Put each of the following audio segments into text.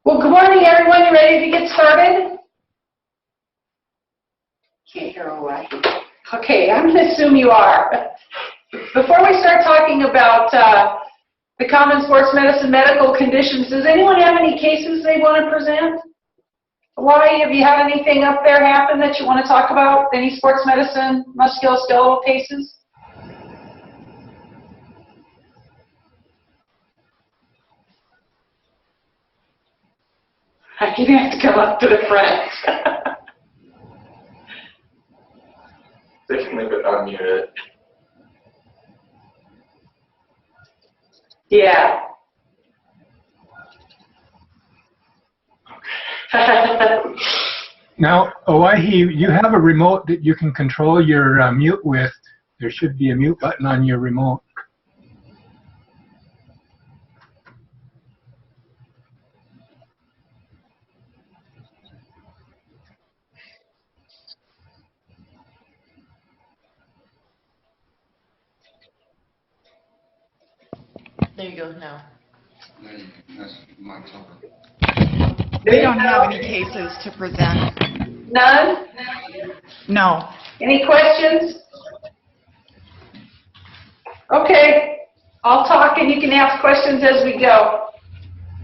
Well, good morning, everyone. You ready to get started? Can't hear a word. Okay, I'm going to assume you are. Before we start talking about the common sports medicine medical conditions, does anyone have any cases they want to present? Why? Have you had anything up there happen that you want to talk about? Any sports medicine musculoskeletal cases? You're going to have to come up to the front. They can leave it unmuted. Yeah. Now, Oahi, you have a remote that you can control your mute with. There should be a mute button on your remote. There you go now. We don't have any cases to present. None? No. Any questions? Okay, I'll talk and you can ask questions as we go.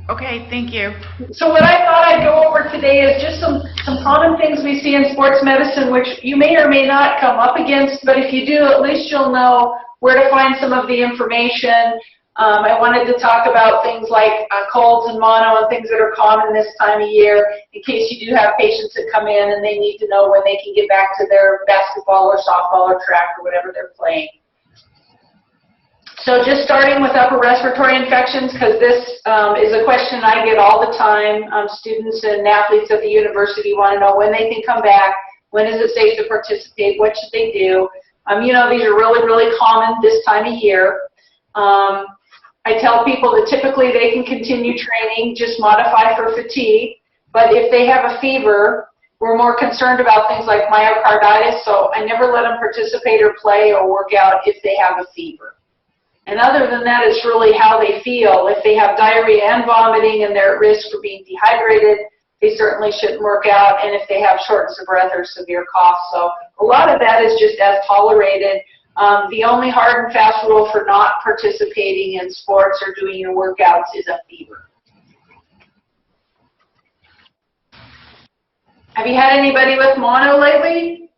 Okay, thank you. So what I thought I'd go over today is just some common things we see in sports medicine which you may or may not come up against, but if you do, at least you'll know where to find some of the information. I wanted to talk about things like colds and mono and things that are common this time of year in case you do have patients that come in and they need to know when they can get back to their basketball or softball or track or whatever they're playing. So just starting with upper respiratory infections, because this is a question I get all the time. Students and athletes at the university want to know when they can come back, when is it safe to participate, what should they do. You know, these are really, really common this time of year. I tell people that typically they can continue training, just modify for fatigue, but if they have a fever, we're more concerned about things like myocarditis, so I never let them participate or play or work out if they have a fever. And other than that, it's really how they feel. If they have diarrhea and vomiting and they're at risk for being dehydrated, they certainly shouldn't work out, and if they have shortness of breath or severe cough. So a lot of that is just as tolerated. The only hard and fast rule for not participating in sports or doing your workouts is a fever. Have you had anybody with mono lately?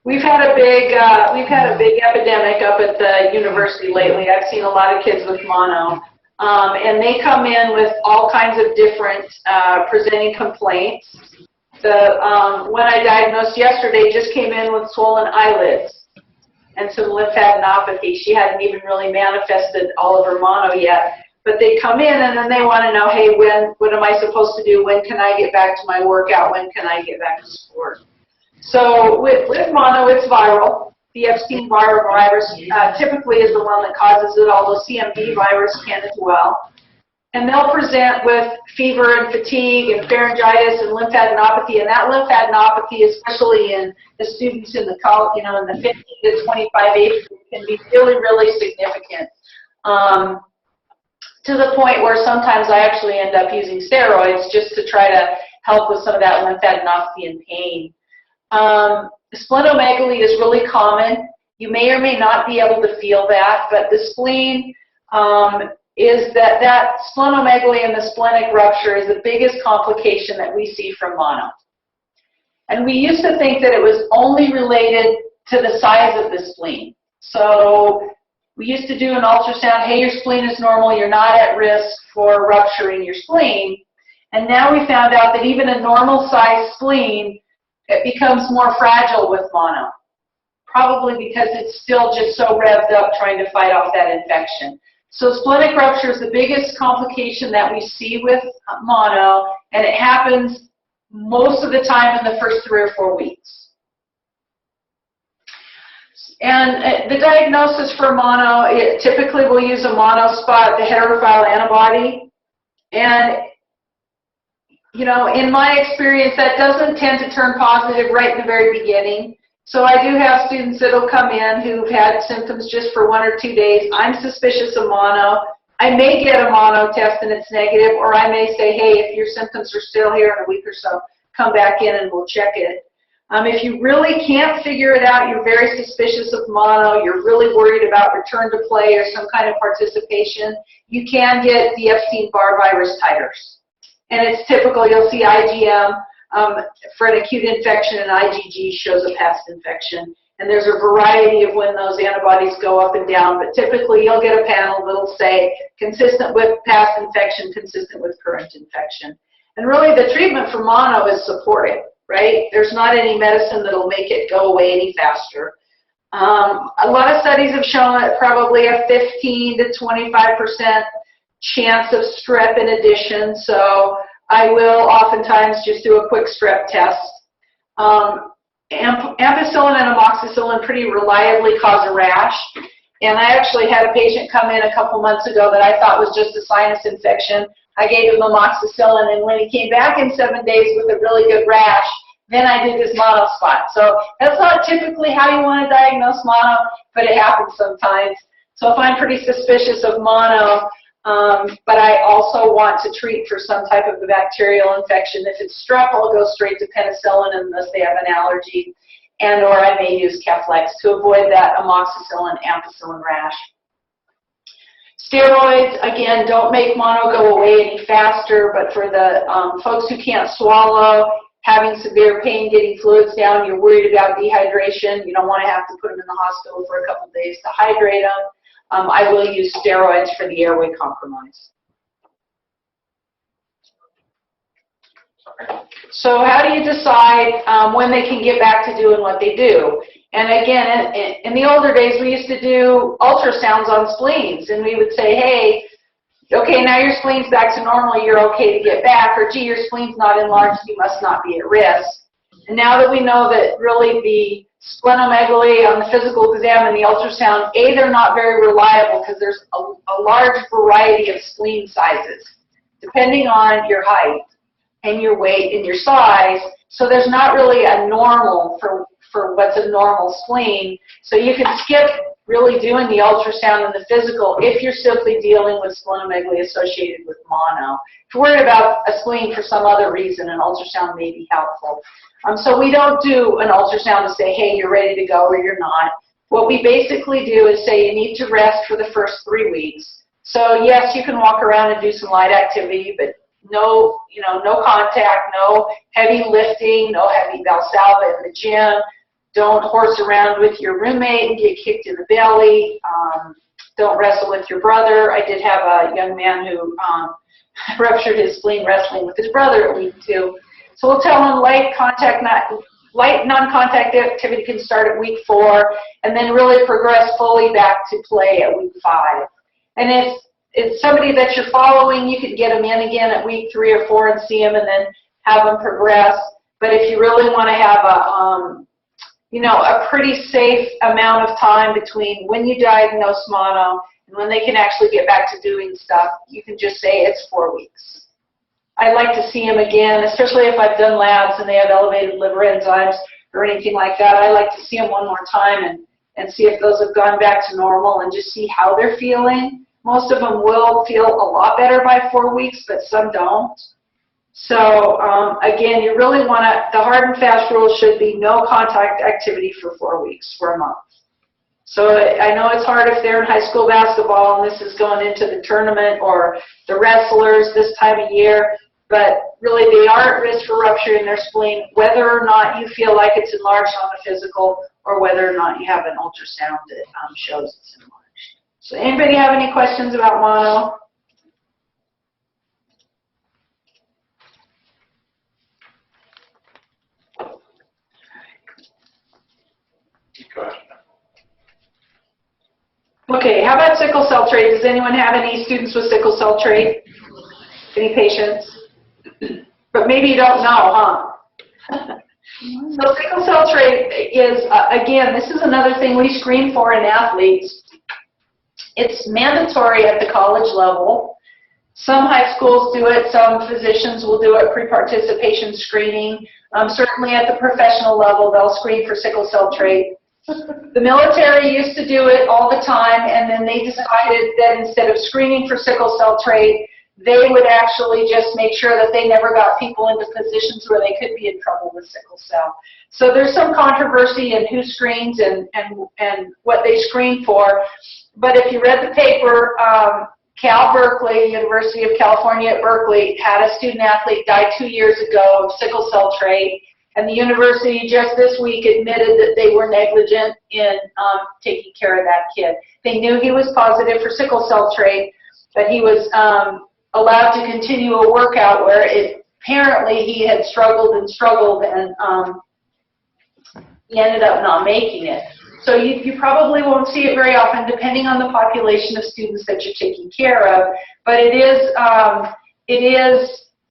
We've had a big epidemic up at the university lately. I've seen a lot of kids with mono, and they come in with all kinds of different presenting complaints. The one I diagnosed yesterday just came in with swollen eyelids and some lymphadenopathy. She hadn't even really manifested all of her mono yet, but they come in and then they want to know, hey, what am I supposed to do? When can I get back to my workout? When can I get back to sport? So with mono, it's viral. The Epstein viral virus typically is the one that causes it, although CMV virus can as well. And they'll present with fever and fatigue and pharyngitis and lymphadenopathy. And that lymphadenopathy, especially in the students in the college, in the 15 to 25 age group, can be really, really significant. To the point where sometimes I actually end up using steroids just to try to help with some of that lymphadenopathy and pain. Splenomegaly is really common. You may or may not be able to feel that, but the spleen is that splenomegaly and the splenic rupture is the biggest complication that we see from mono. And we used to think that it was only related to the size of the spleen. So we used to do an ultrasound, hey, your spleen is normal, you're not at risk for rupturing your spleen. And now we found out that even a normal size spleen, it becomes more fragile with mono. Probably because it's still just so revved up trying to fight off that infection. So splenic rupture is the biggest complication that we see with mono, and it happens most of the time in the first 3 or 4 weeks. And the diagnosis for mono, typically we'll use a monospot, the heterophile antibody. And, in my experience, that doesn't tend to turn positive right in the very beginning. So I do have students that will come in who've had symptoms just for 1 or 2 days. I'm suspicious of mono. I may get a mono test and it's negative, or I may say, hey, if your symptoms are still here in a week or so, come back in and we'll check it. If you really can't figure it out, you're very suspicious of mono, you're really worried about return to play or some kind of participation, you can get the Epstein-Barr virus titers. And it's typical, you'll see IgM for an acute infection, and IgG shows a past infection. And there's a variety of when those antibodies go up and down, but typically you'll get a panel that'll say consistent with past infection, consistent with current infection. And really the treatment for mono is supportive, right? There's not any medicine that'll make it go away any faster. A lot of studies have shown that probably a 15 to 25% chance of strep in addition, so I will oftentimes just do a quick strep test. Ampicillin and amoxicillin pretty reliably cause a rash, and I actually had a patient come in a couple months ago that I thought was just a sinus infection. I gave him amoxicillin, and when he came back in 7 days with a really good rash, then I did this mono spot. So that's not typically how you want to diagnose mono, but it happens sometimes. So if I'm pretty suspicious of mono, but I also want to treat for some type of a bacterial infection. If it's strep, I'll go straight to penicillin unless they have an allergy, and or I may use Keflex to avoid that amoxicillin ampicillin rash. Steroids, again, don't make mono go away any faster, but for the folks who can't swallow, having severe pain, getting fluids down, you're worried about dehydration, you don't want to have to put them in the hospital for a couple of days to hydrate them. I will use steroids for the airway compromise. So how do you decide when they can get back to doing what they do? And again, in the older days, we used to do ultrasounds on spleens, and we would say, hey, okay, now your spleen's back to normal, you're okay to get back, or gee, your spleen's not enlarged, you must not be at risk. And now that we know that really the splenomegaly on the physical exam and the ultrasound, they're not very reliable because there's a large variety of spleen sizes, depending on your height and your weight and your size. So there's not really a normal for what's a normal spleen. So you can skip really doing the ultrasound and the physical if you're simply dealing with splenomegaly associated with mono. If you're worried about a spleen for some other reason, an ultrasound may be helpful. So we don't do an ultrasound to say, hey, you're ready to go or you're not. What we basically do is say you need to rest for the first 3 weeks. So yes, you can walk around and do some light activity, but no, no contact, no heavy lifting, no heavy Valsalva in the gym. Don't horse around with your roommate and get kicked in the belly. Don't wrestle with your brother. I did have a young man who ruptured his spleen wrestling with his brother at week 2. So we'll tell him light non-contact activity can start at week 4 and then really progress fully back to play at week 5. And if it's somebody that you're following, you could get them in again at week 3 or 4 and see them and then have them progress. But if you really want to have a pretty safe amount of time between when you diagnose mono and when they can actually get back to doing stuff, you can just say it's 4 weeks. I like to see them again, especially if I've done labs and they have elevated liver enzymes or anything like that. I like to see them one more time and see if those have gone back to normal and just see how they're feeling. Most of them will feel a lot better by 4 weeks, but some don't. So again, you really want to, the hard and fast rule should be no contact activity for 4 weeks, for a month. So I know it's hard if they're in high school basketball and this is going into the tournament or the wrestlers this time of year, but really they are at risk for rupturing their spleen, whether or not you feel like it's enlarged on the physical or whether or not you have an ultrasound that shows it's enlarged. So anybody have any questions about mono? Okay, how about sickle cell trait? Does anyone have any students with sickle cell trait? Any patients? But maybe you don't know, huh? So sickle cell trait is, again, this is another thing we screen for in athletes. It's mandatory at the college level. Some high schools do it, some physicians will do it, pre-participation screening. Certainly at the professional level, they'll screen for sickle cell trait. The military used to do it all the time, and then they decided that instead of screening for sickle cell trait, they would actually just make sure that they never got people into positions where they could be in trouble with sickle cell. So there's some controversy in who screens and what they screen for. But if you read the paper, Cal Berkeley, University of California at Berkeley, had a student athlete die 2 years ago of sickle cell trait. And the university just this week admitted that they were negligent in taking care of that kid. They knew he was positive for sickle cell trait, but he was allowed to continue a workout where apparently he had struggled and struggled, and he ended up not making it. So you probably won't see it very often, depending on the population of students that you're taking care of. But it is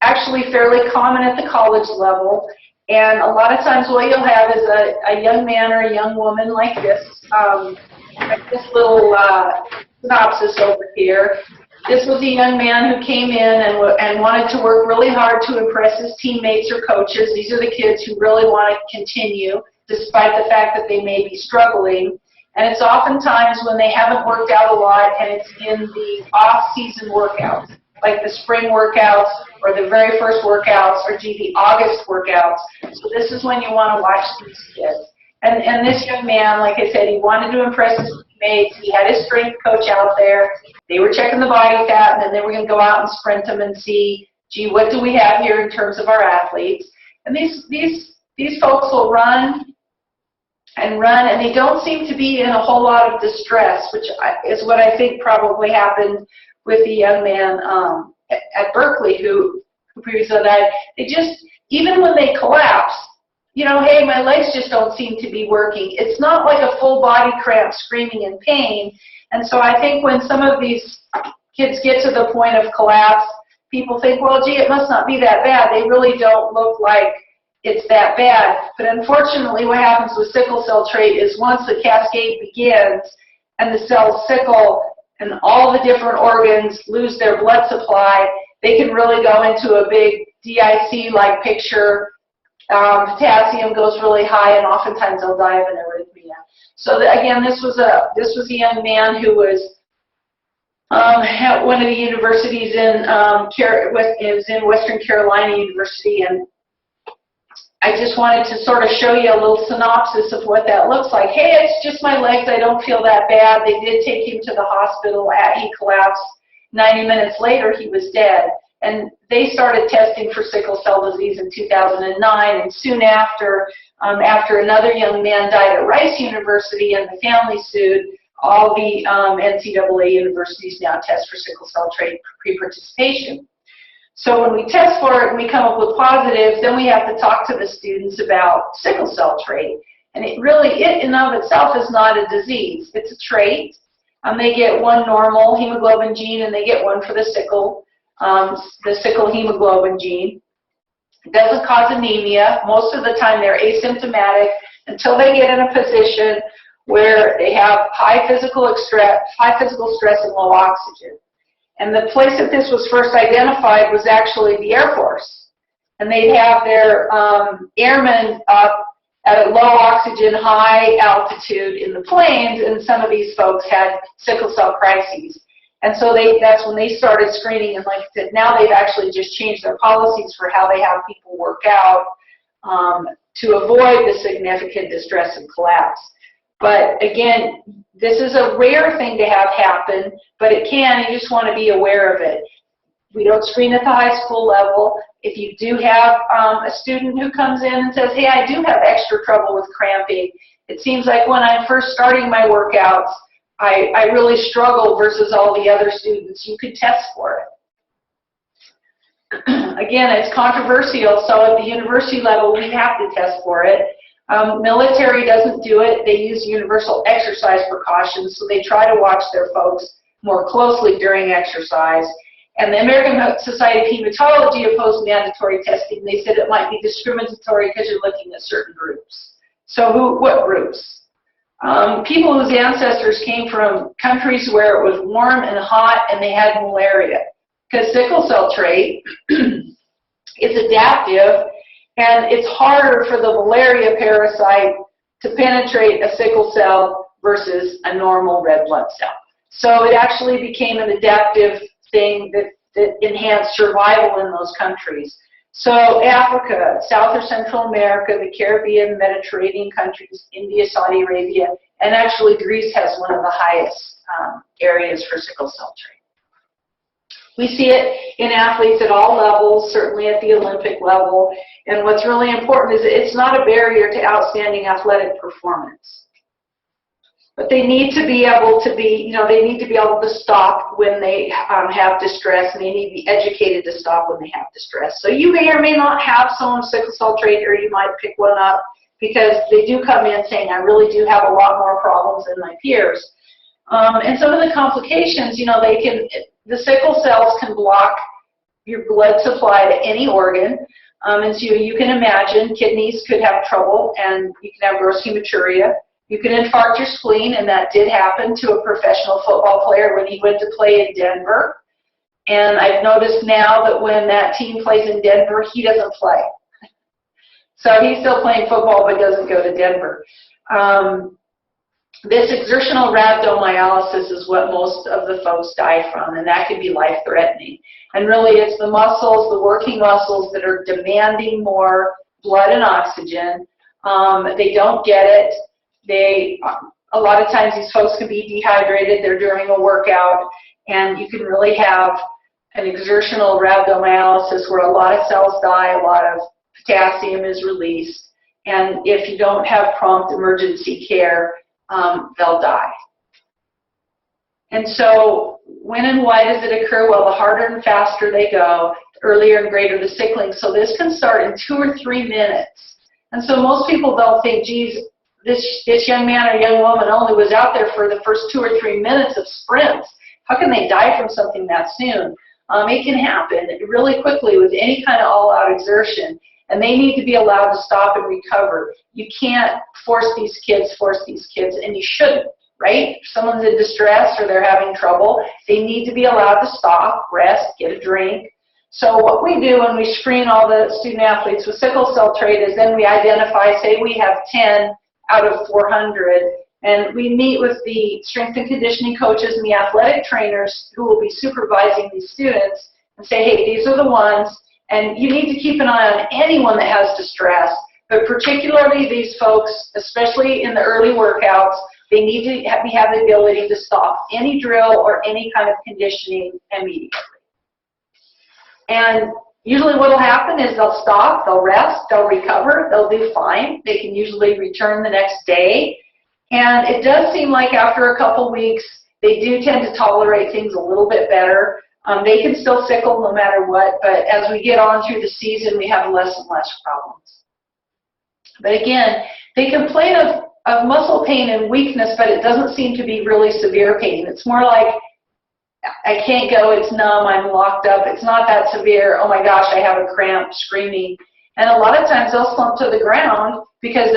actually fairly common at the college level. And a lot of times what you'll have is a young man or a young woman like this little synopsis over here. This was a young man who came in and wanted to work really hard to impress his teammates or coaches. These are the kids who really want to continue, despite the fact that they may be struggling. And it's oftentimes when they haven't worked out a lot, and it's in the off-season workouts, like the spring workouts or the very first workouts or the August workouts. So this is when you want to watch these kids. And this young man, like I said, he wanted to impress his teammates. He had his strength coach out there. They were checking the body fat, and then they were going to go out and sprint them and see, gee, what do we have here in terms of our athletes? And these folks will run, and they don't seem to be in a whole lot of distress, which is what I think probably happened with the young man at Berkeley who previously died. They just, even when they collapse, you know, hey, my legs just don't seem to be working. It's not like a full body cramp screaming in pain. And so I think when some of these kids get to the point of collapse, people think, well, gee, it must not be that bad. They really don't look like it's that bad. But unfortunately, what happens with sickle cell trait is once the cascade begins and the cells sickle and all the different organs lose their blood supply, they can really go into a big DIC-like picture. Potassium goes really high, and oftentimes they'll die of an arrhythmia. So again, this was a young man who was at one of the universities in Western Carolina University, and I just wanted to sort of show you a little synopsis of what that looks like. Hey, it's just my legs. I don't feel that bad. They did take him to the hospital. He collapsed. 90 minutes later, he was dead. And they started testing for sickle cell disease in 2009, and soon after, after another young man died at Rice University and the family sued, all the NCAA universities now test for sickle cell trait pre-participation. So when we test for it and we come up with positives, then we have to talk to the students about sickle cell trait. And it in of itself is not a disease. It's a trait. They get one normal hemoglobin gene, and they get one for the sickle hemoglobin gene. It doesn't cause anemia. Most of the time they're asymptomatic until they get in a position where they have high physical stress and low oxygen. And the place that this was first identified was actually the Air Force. And they'd have their airmen up at a low oxygen, high altitude in the planes, and some of these folks had sickle cell crises. And so that's when they started screening, and like I said, now they've actually just changed their policies for how they have people work out to avoid the significant distress and collapse. But again, this is a rare thing to have happen, but it can. You just want to be aware of it. We don't screen at the high school level. If you do have a student who comes in and says, hey, I do have extra trouble with cramping, it seems like when I'm first starting my workouts, I really struggle versus all the other students. You could test for it. Again, it's controversial, so at the university level, we have to test for it. Military doesn't do it. They use universal exercise precautions, so they try to watch their folks more closely during exercise. And the American Society of Hematology opposed mandatory testing. They said it might be discriminatory because you're looking at certain groups. So what groups? People whose ancestors came from countries where it was warm and hot and they had malaria. Because sickle cell trait is adaptive, and it's harder for the malaria parasite to penetrate a sickle cell versus a normal red blood cell. So it actually became an adaptive thing that enhanced survival in those countries. So Africa, South or Central America, the Caribbean, Mediterranean countries, India, Saudi Arabia, and actually Greece has one of the highest areas for sickle cell trait. We see it in athletes at all levels, certainly at the Olympic level. And what's really important is it's not a barrier to outstanding athletic performance. But they need to be able to be, they need to be able to stop when they have distress, and they need to be educated to stop when they have distress. So you may or may not have someone with sickle cell trait, or you might pick one up because they do come in saying, I really do have a lot more problems than my peers. And some of the complications, the sickle cells can block your blood supply to any organ. And so you can imagine kidneys could have trouble, and you can have gross hematuria. You can infarct your spleen, and that did happen to a professional football player when he went to play in Denver. And I've noticed now that when that team plays in Denver, he doesn't play. So he's still playing football but doesn't go to Denver. This exertional rhabdomyolysis is what most of the folks die from, and that can be life-threatening. And really, it's the muscles, the working muscles, that are demanding more blood and oxygen. They don't get it. A lot of times these folks can be dehydrated. They're during a workout, and you can really have an exertional rhabdomyolysis where a lot of cells die, a lot of potassium is released, and if you don't have prompt emergency care, they'll die. And so when and why does it occur? Well, the harder and faster they go, the earlier and greater the sickling. So this can start in 2 or 3 minutes. And so most people don't think, geez, this young man or young woman only was out there for the first 2 or 3 minutes of sprints. How can they die from something that soon? It can happen really quickly with any kind of all-out exertion, and they need to be allowed to stop and recover. You can't force these kids, and you shouldn't, right? If someone's in distress or they're having trouble, they need to be allowed to stop, rest, get a drink. So what we do when we screen all the student athletes with sickle cell trait is then we identify, say we have 10 out of 400, and we meet with the strength and conditioning coaches and the athletic trainers who will be supervising these students and say, hey, these are the ones, and you need to keep an eye on anyone that has distress, but particularly these folks, especially in the early workouts, they need to have the ability to stop any drill or any kind of conditioning immediately. And usually what will happen is they'll stop, they'll rest, they'll recover, they'll do fine. They can usually return the next day. And it does seem like after a couple weeks, they do tend to tolerate things a little bit better. They can still sickle no matter what, but as we get on through the season, we have less and less problems. But again, they complain of muscle pain and weakness, but it doesn't seem to be really severe pain. It's more like, I can't go, it's numb, I'm locked up, it's not that severe, oh my gosh, I have a cramp, screaming. And a lot of times they'll slump to the ground because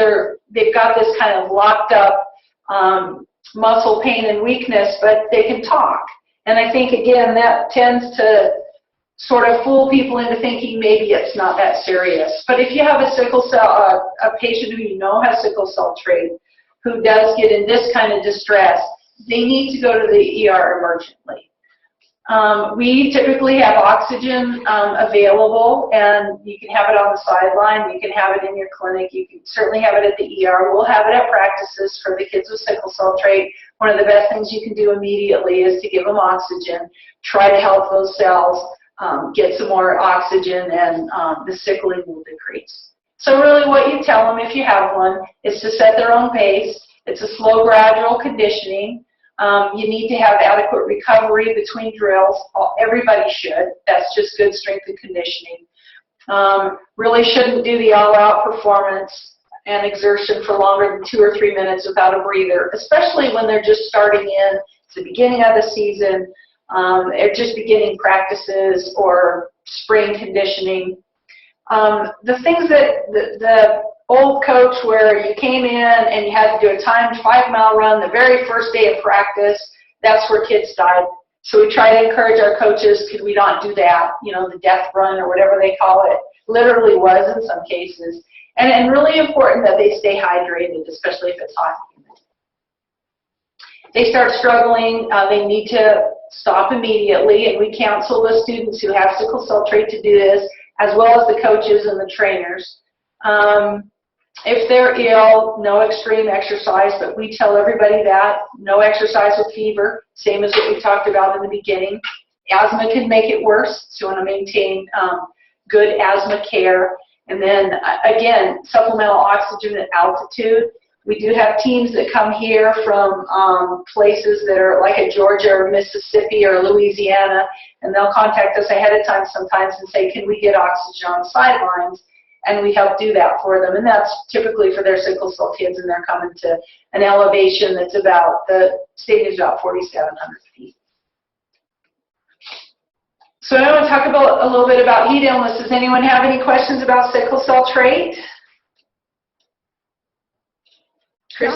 they've got this kind of locked up muscle pain and weakness, but they can talk. And I think, again, that tends to sort of fool people into thinking maybe it's not that serious. But if you have a sickle cell, a patient who you know has sickle cell trait, who does get in this kind of distress, they need to go to the ER emergently. We typically have oxygen available, and you can have it on the sideline, you can have it in your clinic, you can certainly have it at the ER. We'll have it at practices for the kids with sickle cell trait. One of the best things you can do immediately is to give them oxygen, try to help those cells get some more oxygen, and the sickling will decrease. So really what you tell them if you have one is to set their own pace. It's a slow, gradual conditioning. You need to have adequate recovery between drills. Everybody should. That's just good strength and conditioning. Really shouldn't do the all-out performance and exertion for longer than 2 or 3 minutes without a breather, especially when they're just starting in. It's the beginning of the season. They're just beginning practices or spring conditioning. The things that the old coach where you came in and you had to do a timed 5-mile run the very first day of practice, that's where kids died. So we try to encourage our coaches, could we not do that? You know, the death run or whatever they call it, literally was in some cases. And really important that they stay hydrated, especially if it's hot. If they start struggling, they need to stop immediately, and we counsel the students who have sickle cell trait to do this, as well as the coaches and the trainers. If they're ill, no extreme exercise, but we tell everybody that. No exercise with fever, same as what we talked about in the beginning. Asthma can make it worse, so you want to maintain good asthma care. And then, again, supplemental oxygen at altitude. We do have teams that come here from places that are like a Georgia or Mississippi or Louisiana, and they'll contact us ahead of time sometimes and say, can we get oxygen on the sidelines? And we help do that for them. And that's typically for their sickle cell kids, and they're coming to an elevation that's about, the stadium is about 4,700 feet. So I want to talk about a little bit about heat illness. Does anyone have any questions about sickle cell trait? Chris?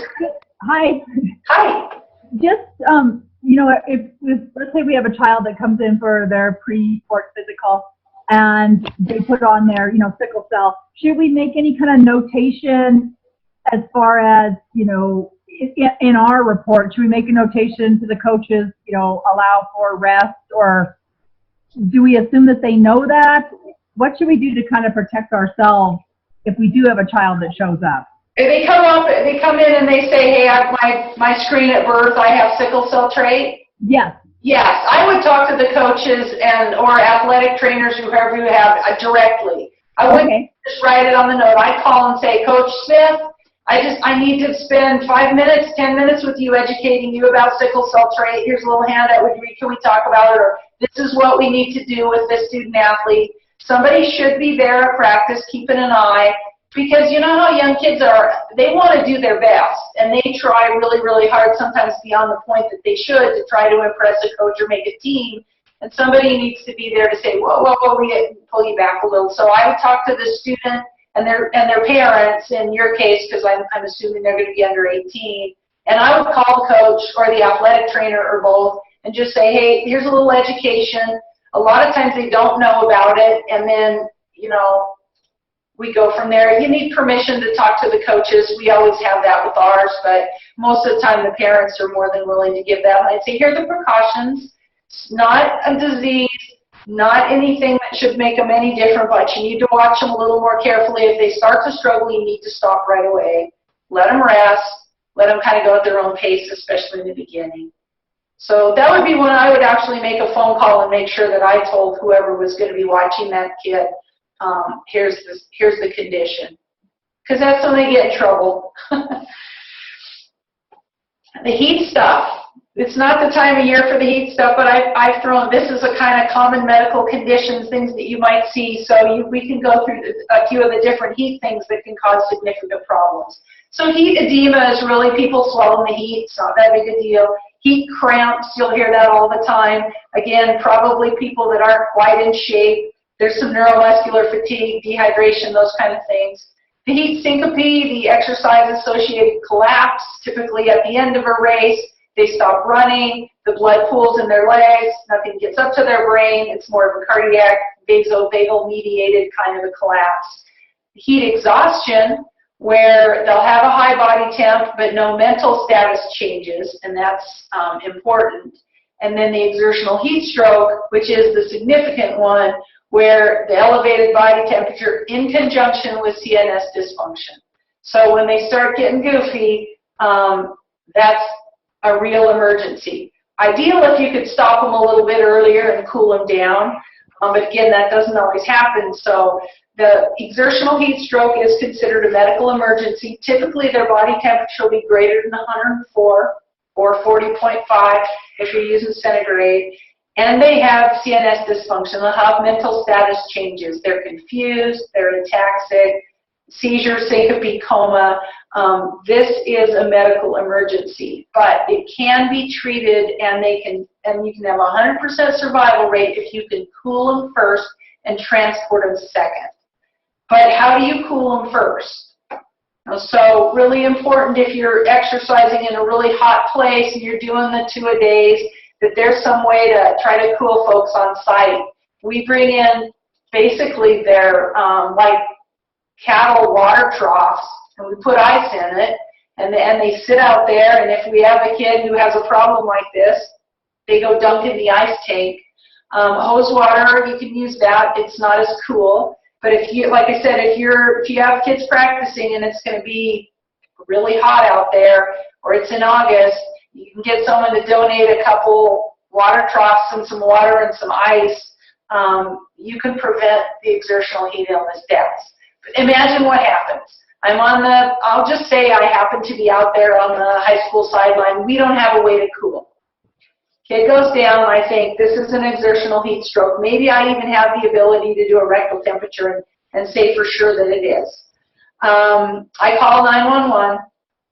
Hi. Hi. Just, you know, if let's say we have a child that comes in for their pre-port physical and they put on their, you know, sickle cell, should we make any kind of notation as far as, you know, in our report? Should we make a notation to the coaches, you know, allow for rest, or do we assume that they know that? What should we do to kind of protect ourselves if we do have a child that shows up? If they come in and they say, hey, my screen at birth, I have sickle cell trait. Yes. Yes, I would talk to the coaches or athletic trainers, whoever you have, directly. I wouldn't just write it on the note. I'd call and say, Coach Smith, I need to spend 5 minutes, 10 minutes with you educating you about sickle cell trait. Here's a little handout. Can we talk about it? Or this is what we need to do with this student athlete. Somebody should be there at practice, keeping an eye. Because you know how young kids are, they want to do their best, and they try really, really hard, sometimes beyond the point that they should, to try to impress a coach or make a team. And somebody needs to be there to say, whoa, we pull you back a little. So I would talk to the student and their parents, in your case, because I'm assuming they're going to be under 18. And I would call the coach or the athletic trainer or both and just say, hey, here's a little education. A lot of times they don't know about it, and then, you know, we go from there. You need permission to talk to the coaches. We always have that with ours, but most of the time the parents are more than willing to give that. And I'd say, here are the precautions. It's not a disease, not anything that should make them any different, but you need to watch them a little more carefully. If they start to struggle, you need to stop right away. Let them rest. Let them kind of go at their own pace, especially in the beginning. So that would be when I would actually make a phone call and make sure that I told whoever was going to be watching that kid, here's the condition, because that's when they get in trouble. The heat stuff, it's not the time of year for the heat stuff, but I've thrown, this is a kind of common medical conditions, things that you might see, so we can go through a few of the different heat things that can cause significant problems. So heat edema is really people swallowing the heat. It's not that big a deal. Heat cramps, you'll hear that all the time. Again, probably people that aren't quite in shape. There's some neuromuscular fatigue, dehydration, those kind of things. The heat syncope, the exercise-associated collapse, typically at the end of a race. They stop running, the blood pools in their legs, nothing gets up to their brain. It's more of a cardiac, vasovagal-mediated kind of a collapse. Heat exhaustion, where they'll have a high body temp, but no mental status changes, and that's important. And then the exertional heat stroke, which is the significant one, where the elevated body temperature in conjunction with CNS dysfunction. So when they start getting goofy, that's a real emergency. Ideal if you could stop them a little bit earlier and cool them down, but again, that doesn't always happen. So the exertional heat stroke is considered a medical emergency. Typically, their body temperature will be greater than 104 or 40.5 if you're using centigrade. And they have CNS dysfunction. They'll have mental status changes. They're confused, they're ataxic, seizure, syncope, coma. This is a medical emergency, but it can be treated, and you can have a 100% survival rate if you can cool them first and transport them second. But how do you cool them first? So really important, if you're exercising in a really hot place and you're doing the 2-a-days, that there's some way to try to cool folks on site. We bring in basically their like cattle water troughs, and we put ice in it, and they sit out there, and if we have a kid who has a problem like this, they go dunk in the ice tank. Hose water, you can use that. It's not as cool. But if you, like I said, if you have kids practicing and it's going to be really hot out there, or it's in August, you can get someone to donate a couple water troughs and some water and some ice. You can prevent the exertional heat illness deaths. But imagine what happens. I'll just say I happen to be out there on the high school sideline. We don't have a way to cool. Kid goes down, I think this is an exertional heat stroke. Maybe I even have the ability to do a rectal temperature and say for sure that it is. I call 911.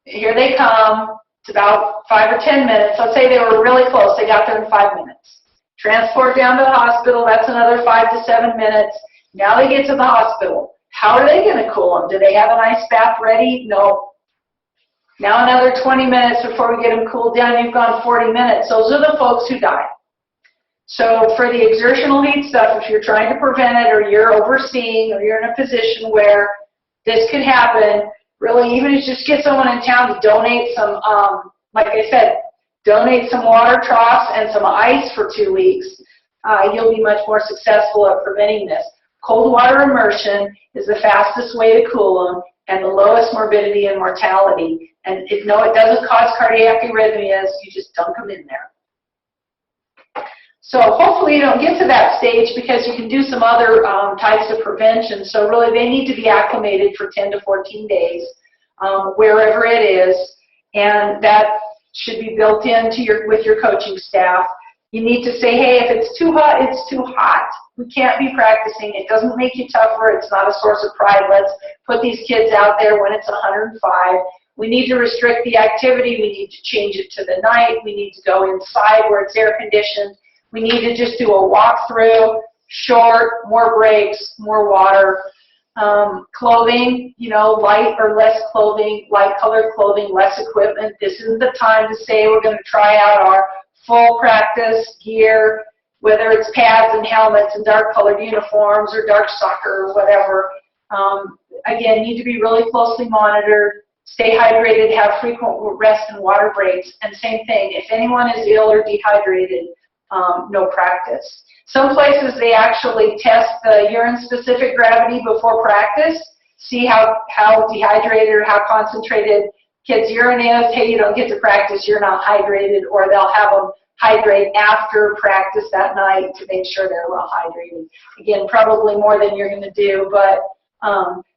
Here they come. It's about 5 or 10 minutes. Let's say they were really close. They got there in 5 minutes. Transport down to the hospital. That's another 5 to 7 minutes. Now they get to the hospital. How are they going to cool them? Do they have an ice bath ready? No. Now another 20 minutes before we get them cooled down, you've gone 40 minutes. Those are the folks who die. So for the exertional heat stuff, if you're trying to prevent it or you're overseeing or you're in a position where this could happen, really even if you just get someone in town to donate some, like I said, donate some water troughs and some ice for 2 weeks, you'll be much more successful at preventing this. Cold water immersion is the fastest way to cool them and the lowest morbidity and mortality. And no, it doesn't cause cardiac arrhythmias. You just dunk them in there. So hopefully you don't get to that stage because you can do some other types of prevention. So really they need to be acclimated for 10 to 14 days, wherever it is. And that should be built into with your coaching staff. You need to say, hey, if it's too hot, it's too hot. We can't be practicing. It doesn't make you tougher. It's not a source of pride. Let's put these kids out there when it's 105. We need to restrict the activity. We need to change it to the night. We need to go inside where it's air conditioned. We need to just do a walkthrough, short, more breaks, more water. Clothing, light or less clothing, light colored clothing, less equipment. This isn't the time to say we're going to try out our full practice gear, whether it's pads and helmets and dark colored uniforms or dark soccer or whatever. Again, need to be really closely monitored, stay hydrated, have frequent rest and water breaks, and same thing, if anyone is ill or dehydrated, no practice. Some places they actually test the urine-specific gravity before practice, see how dehydrated or how concentrated kids' urine is. Hey, you don't get to practice, you're not hydrated, or they'll have them hydrate after practice that night to make sure they're well hydrated. Again, probably more than you're going to do, but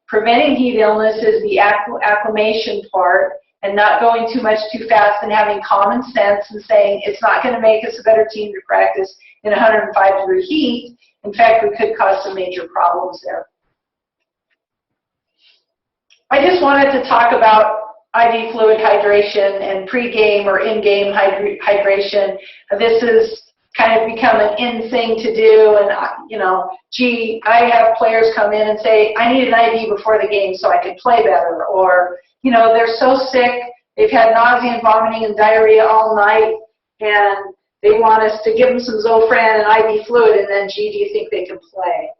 preventing heat illness is the acclimation part, and not going too much too fast and having common sense and saying it's not going to make us a better team to practice in 105-degree heat. In fact, we could cause some major problems there. I just wanted to talk about IV fluid hydration and pre-game or in-game hydration. This has kind of become an in thing to do, and gee, I have players come in and say, I need an IV before the game so I can play better, or they're so sick, they've had nausea and vomiting and diarrhea all night, and they want us to give them some Zofran and IV fluid, and then, gee, do you think they can play?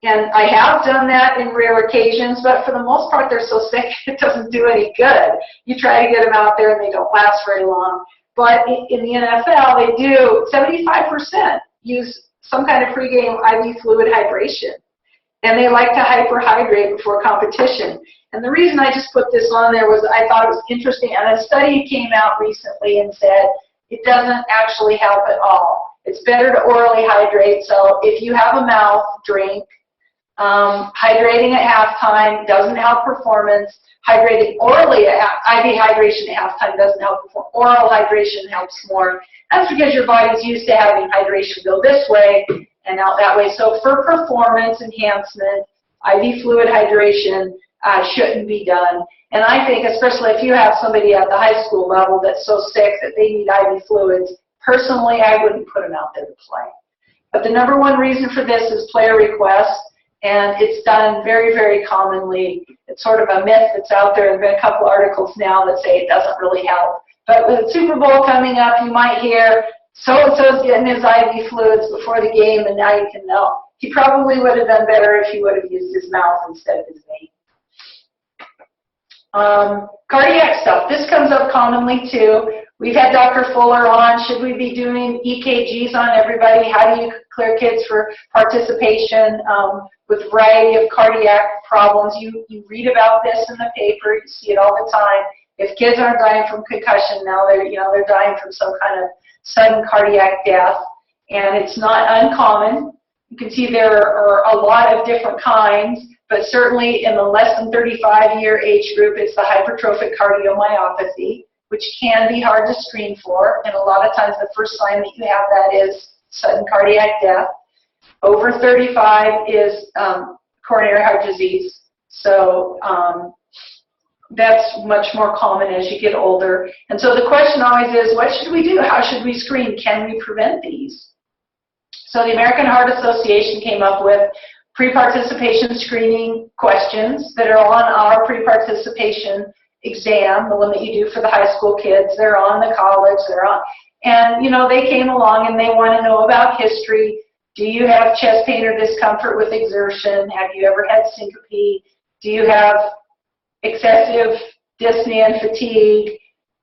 And I have done that in rare occasions, but for the most part, they're so sick, it doesn't do any good. You try to get them out there, and they don't last very long. But in the NFL, they do 75% use some kind of pregame IV fluid hydration. And they like to hyperhydrate before competition. And the reason I just put this on there was I thought it was interesting. And a study came out recently and said it doesn't actually help at all. It's better to orally hydrate. So if you have a mouth, drink. Hydrating at halftime doesn't help performance. Hydrating orally, IV hydration at halftime doesn't help perform. Oral hydration helps more. That's because your body's used to having hydration go this way and out that way. So for performance enhancement, IV fluid hydration shouldn't be done. And I think, especially if you have somebody at the high school level that's so sick that they need IV fluids, personally, I wouldn't put them out there to play. But the number one reason for this is player request. And it's done very, very commonly. It's sort of a myth that's out there. There have been a couple articles now that say it doesn't really help. But with the Super Bowl coming up, you might hear so-and-so's getting his IV fluids before the game, and now you can know. He probably would have done better if he would have used his mouth instead of his vein. Cardiac stuff, this comes up commonly too. We've had Dr. Fuller on. Should we be doing EKGs on everybody? How do you clear kids for participation with a variety of cardiac problems? You read about this in the paper. You see it all the time. If kids aren't dying from concussion, now they're dying from some kind of sudden cardiac death, and it's not uncommon. You can see there are a lot of different kinds, but certainly in the less than 35-year age group, it's the hypertrophic cardiomyopathy, which can be hard to screen for, and a lot of times the first sign that you have that is sudden cardiac death. Over 35 is coronary heart disease, so that's much more common as you get older. And so the question always is, what should we do? How should we screen? Can we prevent these? So the American Heart Association came up with pre-participation screening questions that are on our pre-participation exam, the one that you do for the high school kids. They're on the college, and they came along and they want to know about history. Do you have chest pain or discomfort with exertion? Have you ever had syncope? Do you have excessive dyspnea and fatigue?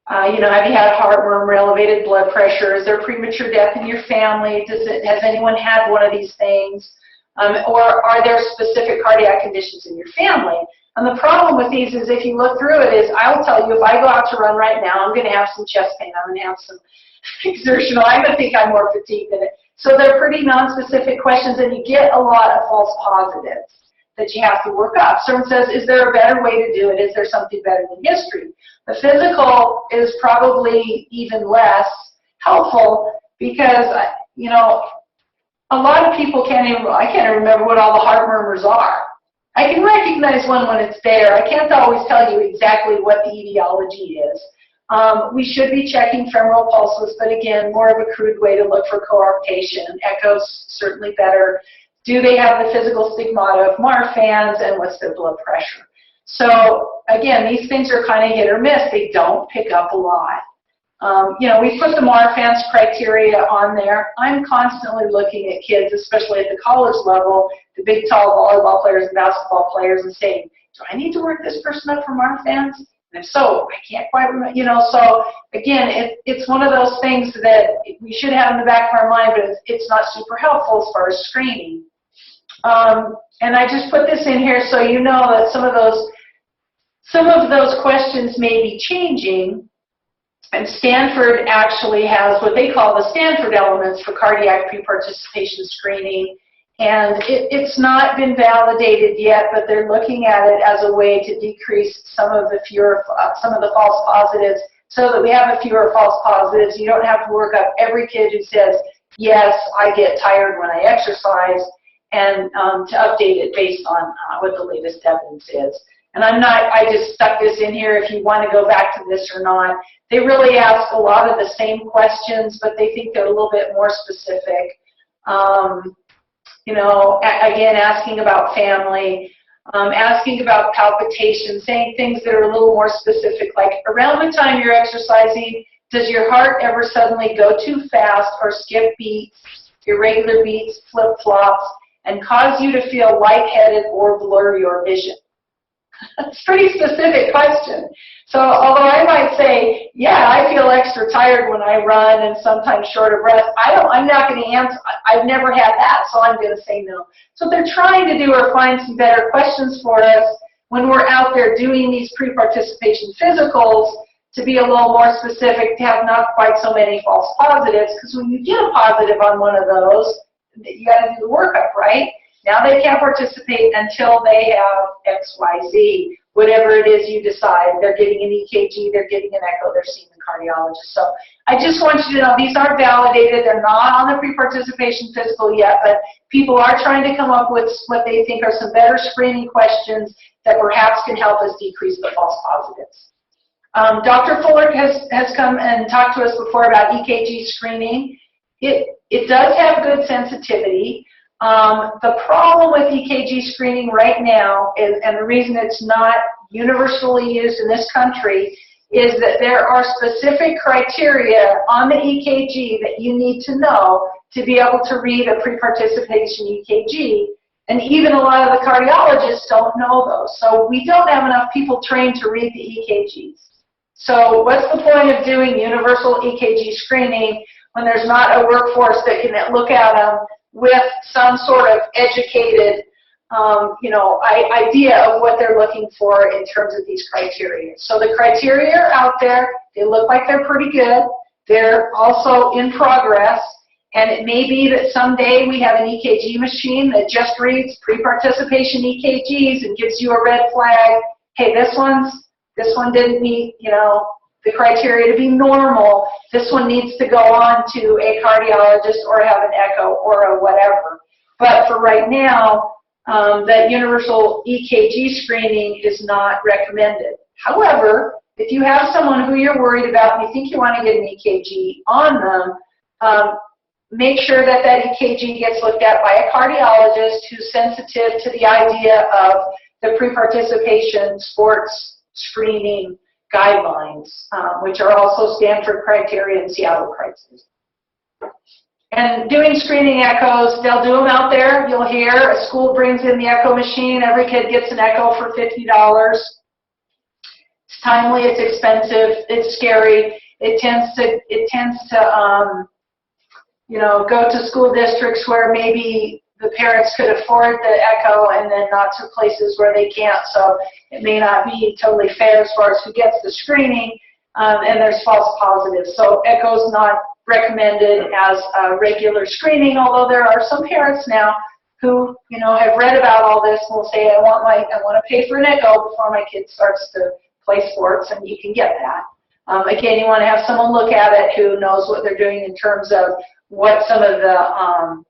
Have you had heartburn or elevated blood pressure? Is there premature death in your family? Has anyone had one of these things? Or are there specific cardiac conditions in your family? And the problem with these is if you look through it is, I will tell you, if I go out to run right now, I'm going to have some chest pain. I'm going to have some exertional. I'm going to think I'm more fatigued than it. So they're pretty non-specific questions, and you get a lot of false positives that you have to work up. Someone says, is there a better way to do it? Is there something better than history? The physical is probably even less helpful because, a lot of people I can't remember what all the heart murmurs are. I can recognize one when it's there. I can't always tell you exactly what the etiology is. We should be checking femoral pulses, but again, more of a crude way to look for coarctation. Echo's certainly better. Do they have the physical stigmata of Marfan's, and what's their blood pressure? So again, these things are kind of hit or miss. They don't pick up a lot. We put the Marfan's criteria on there. I'm constantly looking at kids, especially at the college level, the big, tall volleyball players and basketball players, and saying, do I need to work this person up for Marfan's? And if so, I can't quite remember. So again, it's one of those things that we should have in the back of our mind, but it's not super helpful as far as screening. And I just put this in here so you know that some of those questions may be changing. And Stanford actually has what they call the Stanford elements for cardiac pre-participation screening. And it's not been validated yet, but they're looking at it as a way to decrease some of the false positives, so that we have a fewer false positives. You don't have to work up every kid who says, yes, I get tired when I exercise, and to update it based on what the latest evidence is. And I just stuck this in here if you want to go back to this or not. They really ask a lot of the same questions, but they think they're a little bit more specific. Again, asking about family, asking about palpitations, saying things that are a little more specific, like around the time you're exercising, does your heart ever suddenly go too fast or skip beats, irregular beats, flip-flops, and cause you to feel lightheaded or blur your vision? It's a pretty specific question. So although I might say, yeah, I feel extra tired when I run and sometimes short of breath, I'm not going to answer. I've never had that, so I'm going to say no. So they're trying to do or find some better questions for us when we're out there doing these pre-participation physicals, to be a little more specific, to have not quite so many false positives, because when you get a positive on one of those, you got to do the workup, right? Now they can't participate until they have X, Y, Z, whatever it is you decide. They're getting an EKG, they're getting an echo, they're seeing the cardiologist. So I just want you to know these aren't validated. They're not on the pre-participation physical yet, but people are trying to come up with what they think are some better screening questions that perhaps can help us decrease the false positives. Dr. Fuller has come and talked to us before about EKG screening. It does have good sensitivity. The problem with EKG screening right now, and the reason it's not universally used in this country, is that there are specific criteria on the EKG that you need to know to be able to read a pre-participation EKG. And even a lot of the cardiologists don't know those. So we don't have enough people trained to read the EKGs. So what's the point of doing universal EKG screening when there's not a workforce that can look at them with some sort of educated idea of what they're looking for in terms of these criteria. So the criteria are out there. They look like they're pretty good. They're also in progress. And it may be that someday we have an EKG machine that just reads pre-participation EKGs and gives you a red flag. Hey, this one didn't meet, the criteria to be normal. This one needs to go on to a cardiologist or have an echo or a whatever. But for right now, that universal EKG screening is not recommended. However, if you have someone who you're worried about and you think you want to get an EKG on them, make sure that that EKG gets looked at by a cardiologist who's sensitive to the idea of the pre-participation sports screening guidelines, which are also Stanford criteria and Seattle criteria. And doing screening echoes, they'll do them out there. You'll hear a school brings in the echo machine. Every kid gets an echo for $50. It's timely. It's expensive. It's scary. It tends to go to school districts where maybe the parents could afford the echo and then not to places where they can't. So it may not be totally fair as far as who gets the screening, and there's false positives. So echo's not recommended as a regular screening, although there are some parents now who, have read about all this and will say, I want to pay for an echo before my kid starts to play sports, and you can get that. Again, you want to have someone look at it who knows what they're doing in terms of what some of the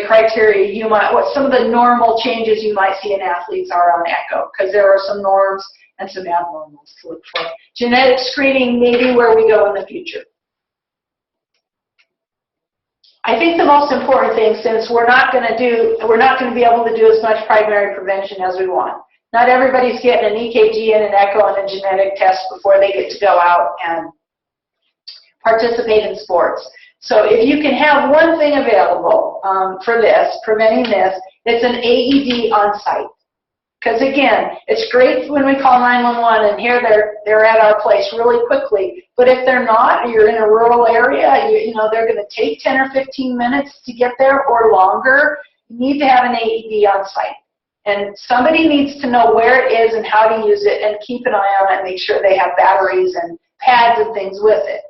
criteria what some of the normal changes you might see in athletes are on echo, because there are some norms and some abnormals to look for. Genetic screening may be where we go in the future. I think the most important thing, since we're not going to be able to do as much primary prevention as we want. Not everybody's getting an EKG and an echo and a genetic test before they get to go out and participate in sports. So if you can have one thing available for this, preventing this, it's an AED on site. Because again, it's great when we call 911 and here they're at our place really quickly. But if they're not, or you're in a rural area, they're going to take 10 or 15 minutes to get there or longer. You need to have an AED on site. And somebody needs to know where it is and how to use it and keep an eye on it and make sure they have batteries and pads and things with it.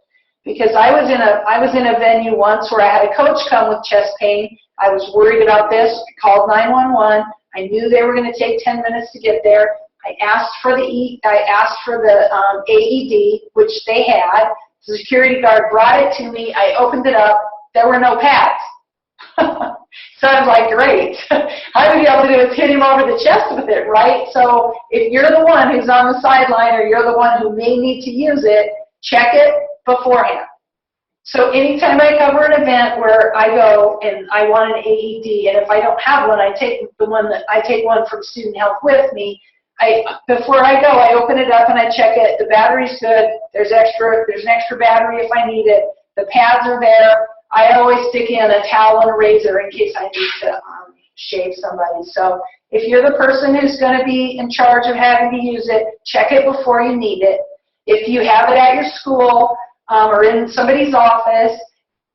Because I was in a venue once where I had a coach come with chest pain. I was worried about this. I called 911. I knew they were going to take 10 minutes to get there. I asked for the AED, which they had. The security guard brought it to me. I opened it up. There were no pads. So I was like, great. All I'm going to be able to do is hit him over the chest with it, right? So if you're the one who's on the sideline or you're the one who may need to use it, check it beforehand. So anytime I cover an event where I go and I want an AED, and if I don't have one, I take one from student health with me. Before I go, I open it up and I check it. The battery's good. There's an extra battery if I need it. The pads are there. I always stick in a towel and a razor in case I need to shave somebody. So if you're the person who's going to be in charge of having to use it, check it before you need it. If you have it at your school or in somebody's office,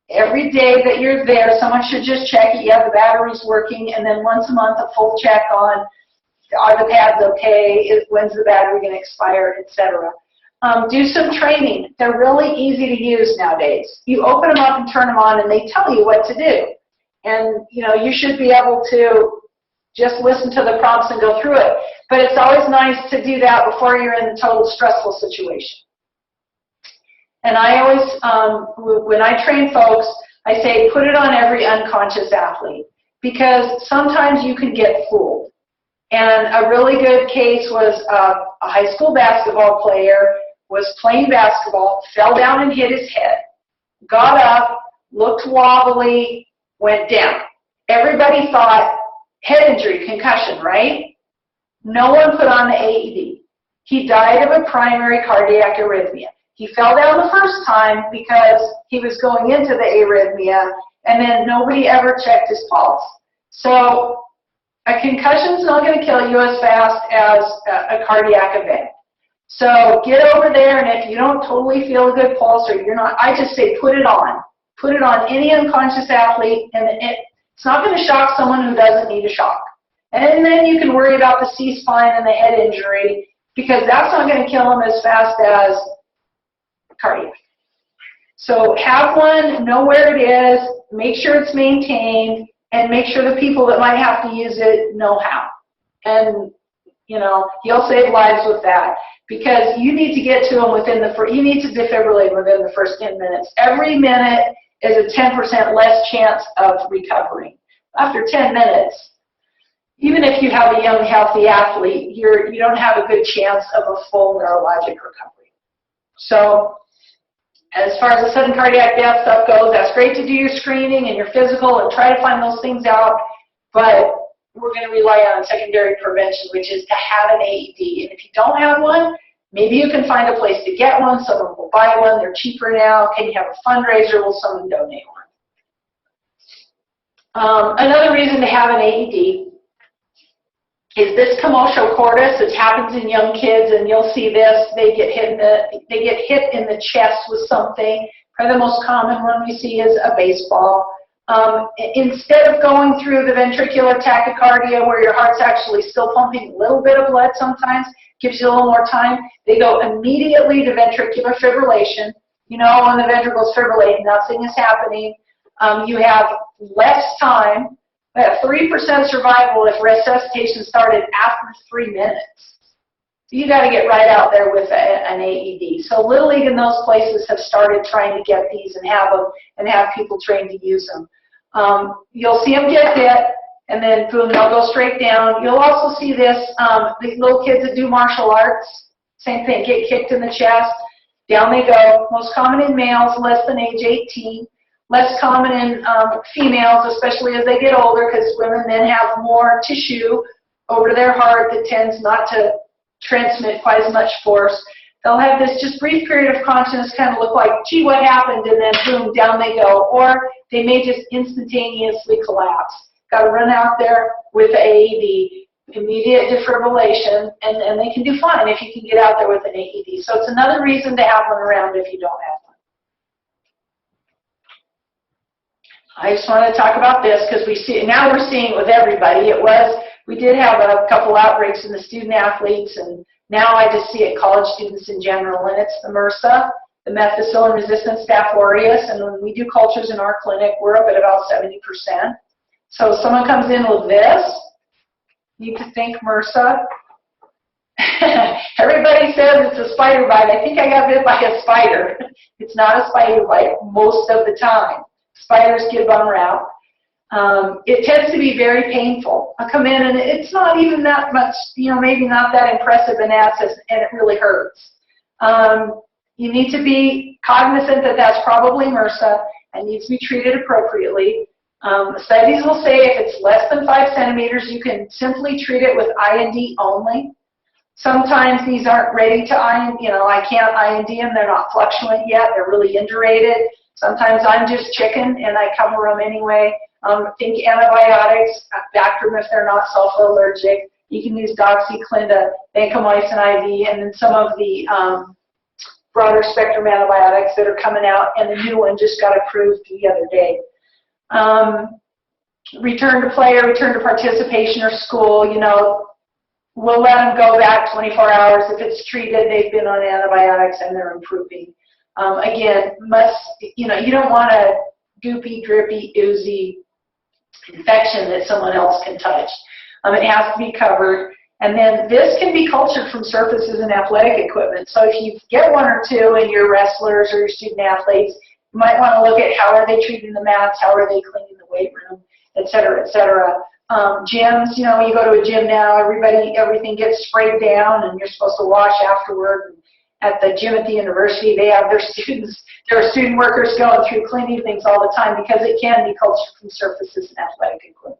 every day that you're there, someone should just check it. Yeah, the battery's working, and then once a month a full check on, are the pads okay? When's the battery going to expire, etc. Do some training. They're really easy to use nowadays. You open them up and turn them on, and they tell you what to do. And you should be able to just listen to the prompts and go through it. But it's always nice to do that before you're in a total stressful situation. And I always, when I train folks, I say put it on every unconscious athlete, because sometimes you can get fooled. And a really good case was a high school basketball player was playing basketball, fell down and hit his head, got up, looked wobbly, went down. Everybody thought head injury, concussion, right? No one put on the AED. He died of a primary cardiac arrhythmia. He fell down the first time because he was going into the arrhythmia, and then nobody ever checked his pulse. So A concussion's not going to kill you as fast as a cardiac event. So get over there, and if you don't totally feel a good pulse or you're not, I just say put it on. Put it on any unconscious athlete, and it's not going to shock someone who doesn't need a shock. And then you can worry about the C-spine and the head injury, because that's not going to kill them as fast as cardiac. So have one, know where it is, make sure it's maintained, and make sure the people that might have to use it know how. And, you know, you'll save lives with that, because you need to get to them within you need to defibrillate within the first 10 minutes. Every minute is a 10% less chance of recovering. After 10 minutes, even if you have a young, healthy athlete, you don't have a good chance of a full neurologic recovery. So as far as the sudden cardiac death stuff goes, that's great to do your screening and your physical and try to find those things out, but we're going to rely on secondary prevention, which is to have an AED. And if you don't have one, maybe you can find a place to get one. Someone will buy one. They're cheaper now. Can you have a fundraiser? Will someone donate one? Another reason to have an AED is this Commotio Cordis. It happens in young kids, and you'll see this. They get hit in the chest with something. Probably the most common one we see is a baseball. Instead of going through the ventricular tachycardia, where your heart's actually still pumping a little bit of blood sometimes, gives you a little more time, they go immediately to ventricular fibrillation. You know, when the ventricles fibrillate, nothing is happening. You have less time. We have 3% survival if resuscitation started after 3 minutes. So you got to get right out there with an AED. So Little League and those places have started trying to get these and have them and have people trained to use them. You'll see them get hit, and then boom, they'll go straight down. You'll also see this, these little kids that do martial arts, same thing, get kicked in the chest, down they go. Most common in males, less than age 18. Less common in females, especially as they get older, because women then have more tissue over their heart that tends not to transmit quite as much force. They'll have this just brief period of consciousness, kind of look like, gee, what happened? And then boom, down they go. Or they may just instantaneously collapse. Got to run out there with the AED, immediate defibrillation, and they can do fine if you can get out there with an AED. So it's another reason to have one around if you don't have one. I just want to talk about this because now we're seeing it with everybody. We did have a couple outbreaks in the student athletes, and now I just see it college students in general, and it's the MRSA, the methicillin-resistant Staph Aureus, and when we do cultures in our clinic, we're up at about 70%. So if someone comes in with this, you could think MRSA. Everybody says it's a spider bite. I think I got bit by a spider. It's not a spider bite most of the time. Spiders get bum route. It tends to be very painful. I come in and it's not even that much, you know, maybe not that impressive an abscess, and it really hurts. You need to be cognizant that that's probably MRSA and needs to be treated appropriately. Studies will say if it's less than 5 centimeters, you can simply treat it with IND only. Sometimes these aren't ready to IND, you know, I can't IND them, they're not fluctuant yet, they're really indurated. Sometimes I'm just chicken and I cover them anyway. Think antibiotics, Bactrim if they're not sulfa-allergic. You can use doxyclinda, vancomycin IV, and then some of the broader spectrum antibiotics that are coming out, and the new one just got approved the other day. Return to play or return to participation or school, you know, we'll let them go back 24 hours. If it's treated, they've been on antibiotics and they're improving. Again, you know, you don't want a goopy, drippy, oozy infection that someone else can touch. It has to be covered. And then this can be cultured from surfaces and athletic equipment. So if you get 1 or 2 in your wrestlers or your student athletes, you might want to look at how are they treating the mats, how are they cleaning the weight room, et cetera, et cetera. Gyms, you know, you go to a gym now, everything gets sprayed down and you're supposed to wash afterward. At the gym at the university, they have their students, there are student workers going through cleaning things all the time because it can be cultured from surfaces and athletic equipment.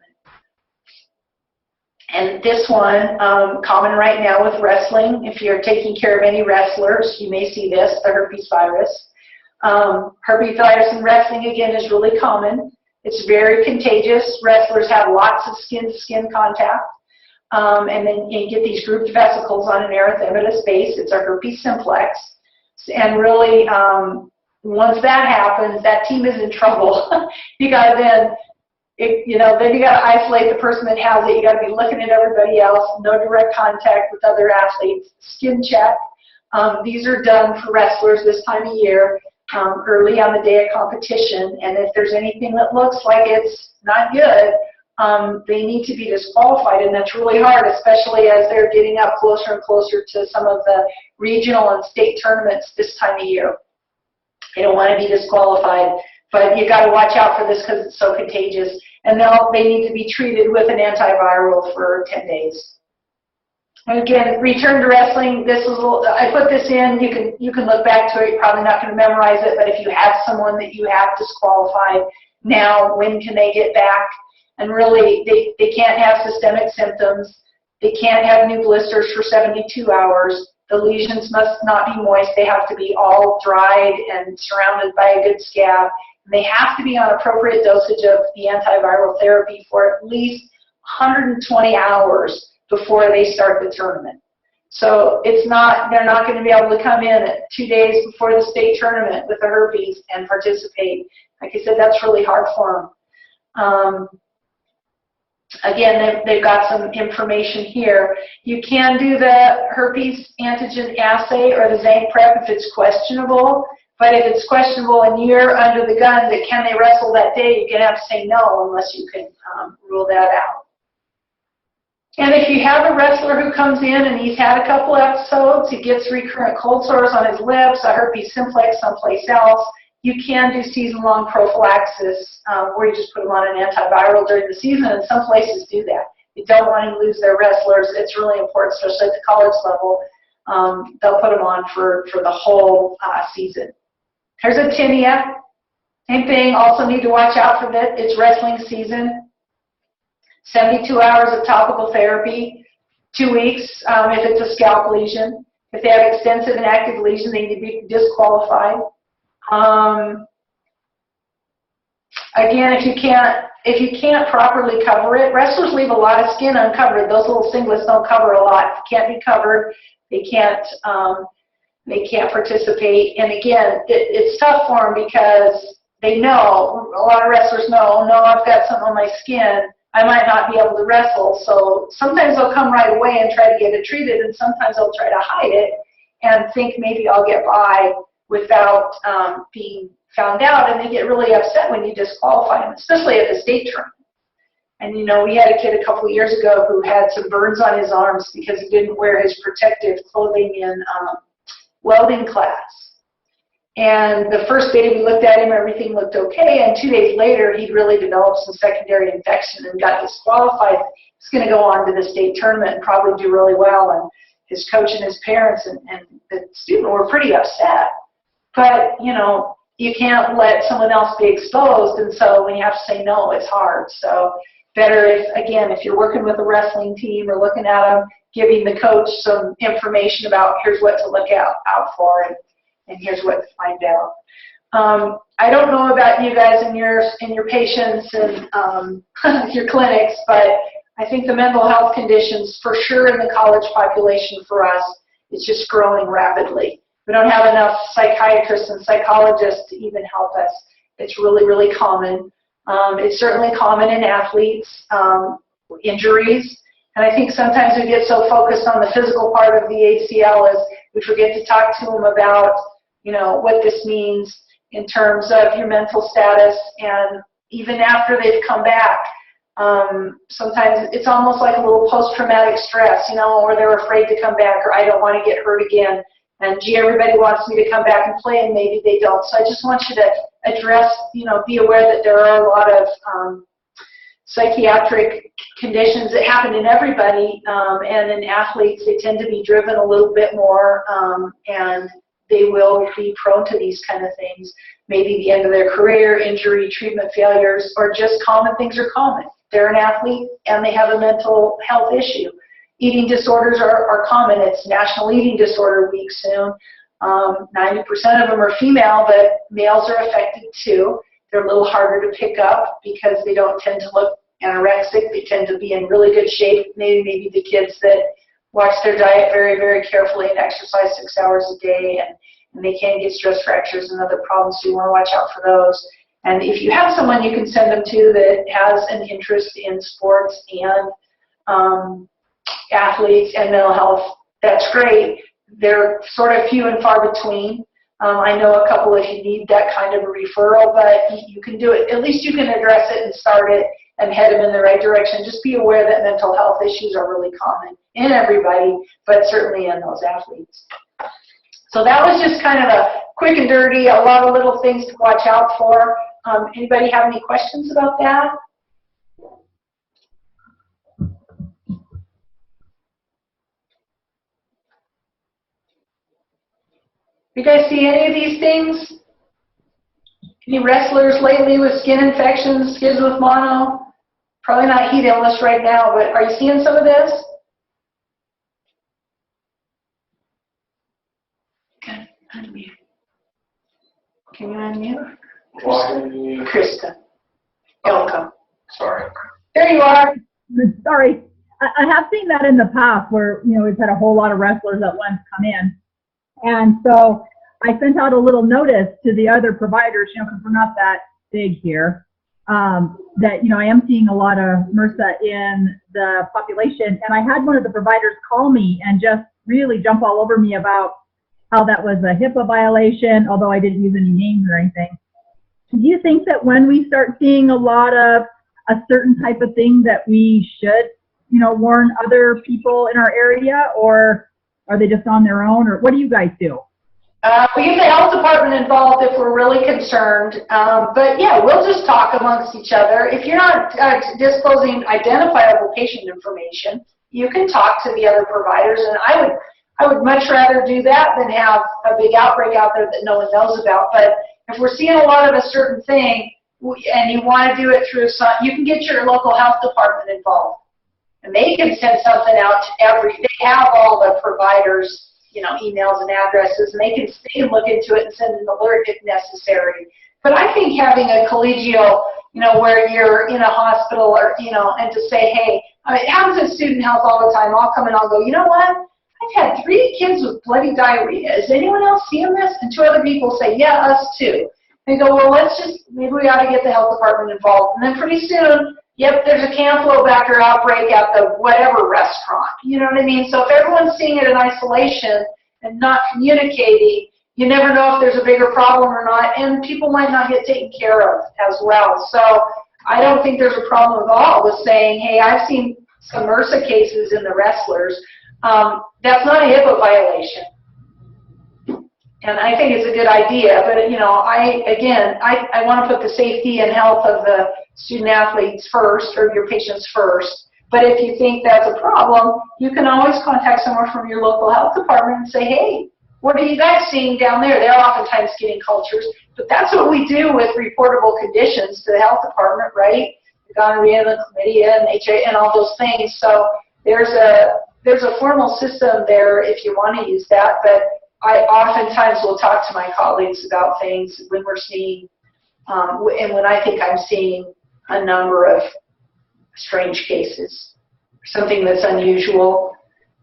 And this one, common right now with wrestling, if you're taking care of any wrestlers, you may see this, the herpes virus. Herpes virus in wrestling, again, is really common. It's very contagious. Wrestlers have lots of skin-to-skin contact. And then you get these grouped vesicles on an erythematous base. It's a herpes simplex. And really, once that happens, that team is in trouble. You got to then you got to isolate the person that has it. You got to be looking at everybody else. No direct contact with other athletes. Skin check. These are done for wrestlers this time of year, early on the day of competition. And if there's anything that looks like it's not good, they need to be disqualified, and that's really hard, especially as they're getting up closer and closer to some of the regional and state tournaments this time of year. They don't want to be disqualified, but you got to watch out for this because it's so contagious. And they need to be treated with an antiviral for 10 days. And again, return to wrestling. I put this in. You can look back to it. You're probably not going to memorize it, but if you have someone that you have disqualified now, when can they get back? And really, they can't have systemic symptoms. They can't have new blisters for 72 hours. The lesions must not be moist. They have to be all dried and surrounded by a good scab. And they have to be on appropriate dosage of the antiviral therapy for at least 120 hours before they start the tournament. So they're not going to be able to come in at 2 days before the state tournament with the herpes and participate. Like I said, that's really hard for them. Again, they've got some information here. You can do the herpes antigen assay or the Zank prep if it's questionable, but if it's questionable and you're under the gun that can they wrestle that day, you're going to have to say no unless you can rule that out. And if you have a wrestler who comes in and he's had a couple episodes, he gets recurrent cold sores on his lips, a herpes simplex someplace else, you can do season-long prophylaxis where you just put them on an antiviral during the season, and some places do that. You don't want to lose their wrestlers. It's really important, especially at the college level. They'll put them on for the whole season. Here's a tinea. Same thing, also need to watch out for that. It's wrestling season. 72 hours of topical therapy, 2 weeks if it's a scalp lesion. If they have extensive and active lesions, they need to be disqualified. Again, if you can't properly cover it, wrestlers leave a lot of skin uncovered. Those little singlets don't cover a lot. If it can't be covered, they can't participate. And again, it's tough for them because they know, a lot of wrestlers know, no, I've got something on my skin, I might not be able to wrestle. So sometimes they'll come right away and try to get it treated, and sometimes they'll try to hide it and think maybe I'll get by without being found out, and they get really upset when you disqualify them, especially at the state tournament. And we had a kid a couple of years ago who had some burns on his arms because he didn't wear his protective clothing in welding class. And the first day we looked at him, everything looked okay, and 2 days later he'd really developed some secondary infection and got disqualified. He's going to go on to the state tournament and probably do really well, and his coach and his parents and the student were pretty upset. But, you can't let someone else be exposed, and so when you have to say no, it's hard. So better if you're working with a wrestling team or looking at them, giving the coach some information about here's what to look out for and here's what to find out. I don't know about you guys and your patients and your clinics, but I think the mental health conditions for sure in the college population for us, it's just growing rapidly. We don't have enough psychiatrists and psychologists to even help us. It's really, really common. It's certainly common in athletes, injuries, and I think sometimes we get so focused on the physical part of the ACL as we forget to talk to them about, what this means in terms of your mental status, and even after they've come back. Sometimes it's almost like a little post-traumatic stress, or they're afraid to come back, or I don't want to get hurt again. And gee, everybody wants me to come back and play, and maybe they don't. So I just want you to address, be aware that there are a lot of psychiatric conditions that happen in everybody, and in athletes, they tend to be driven a little bit more, and they will be prone to these kind of things. Maybe the end of their career, injury, treatment failures, or just common things are common. They're an athlete, and they have a mental health issue. Eating disorders are common. It's National Eating Disorder Week soon. 90% of them are female, but males are affected too. They're a little harder to pick up because they don't tend to look anorexic. They tend to be in really good shape. Maybe the kids that watch their diet very, very carefully and exercise 6 hours a day, and they can get stress fractures and other problems, so you want to watch out for those. And if you have someone you can send them to that has an interest in sports and athletes and mental health, that's great. They're sort of few and far between. I know a couple if you need that kind of a referral, but you can do it. At least you can address it and start it and head them in the right direction. Just be aware that mental health issues are really common in everybody, but certainly in those athletes. So that was just kind of a quick and dirty, a lot of little things to watch out for. Anybody have any questions about that? You guys see any of these things? Any wrestlers lately with skin infections, kids with mono? Probably not heat illness right now, but are you seeing some of this? Okay, unmute. Can you unmute? Krista. Welcome. Sorry. There you are. Sorry. I have seen that in the past where, we've had a whole lot of wrestlers at once come in. And so I sent out a little notice to the other providers, because we're not that big here, that, I am seeing a lot of MRSA in the population. And I had one of the providers call me and just really jump all over me about how that was a HIPAA violation, although I didn't use any names or anything. Do you think that when we start seeing a lot of a certain type of thing that we should, warn other people in our area, or are they just on their own, or what do you guys do? We get the health department involved if we're really concerned, but yeah, we'll just talk amongst each other. If you're not disclosing identifiable patient information, you can talk to the other providers, and I would much rather do that than have a big outbreak out there that no one knows about. But if we're seeing a lot of a certain thing, and you want to do it through you can get your local health department involved. And they can send something out to they have all the providers, emails and addresses, and they can look into it and send an alert if necessary. But I think having a collegial, where you're in a hospital or, and to say, hey, it happens in student health all the time. I'll come and I'll go, you know what? I've had 3 kids with bloody diarrhea. Is anyone else seeing this? And 2 other people say, yeah, us too. They go, well, maybe we ought to get the health department involved. And then pretty soon, yep, there's a Campylobacter outbreak at the whatever restaurant. You know what I mean? So if everyone's seeing it in isolation and not communicating, you never know if there's a bigger problem or not, and people might not get taken care of as well. So I don't think there's a problem at all with saying, hey, I've seen some MRSA cases in the wrestlers. That's not a HIPAA violation. And I think it's a good idea, but I want to put the safety and health of the student athletes first, or your patients first. But if you think that's a problem, you can always contact someone from your local health department and say, hey, what are you guys seeing down there? They're oftentimes getting cultures, but that's what we do with reportable conditions to the health department, right? The gonorrhea, the chlamydia, and HIV, and all those things. So there's a formal system there if you want to use that, but I oftentimes will talk to my colleagues about things when we're seeing, and when I think I'm seeing a number of strange cases, something that's unusual.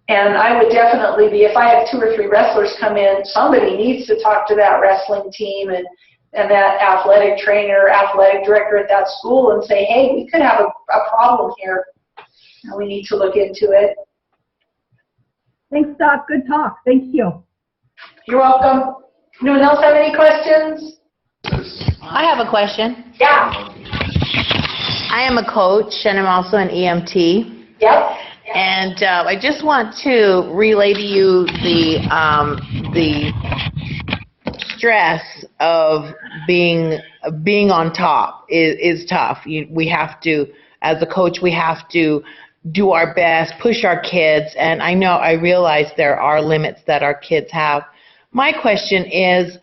And I would definitely be, if I have 2 or 3 wrestlers come in, somebody needs to talk to that wrestling team and that athletic trainer, athletic director at that school and say, hey, we could have a problem here, and we need to look into it. Thanks, Doc. Good talk. Thank you. You're welcome. Anyone else have any questions? I have a question. Yeah. I am a coach, and I'm also an EMT. Yep. And I just want to relay to you the stress of being on top is tough. We have to, as a coach, we have to do our best, push our kids, and I realize there are limits that our kids have. My question is,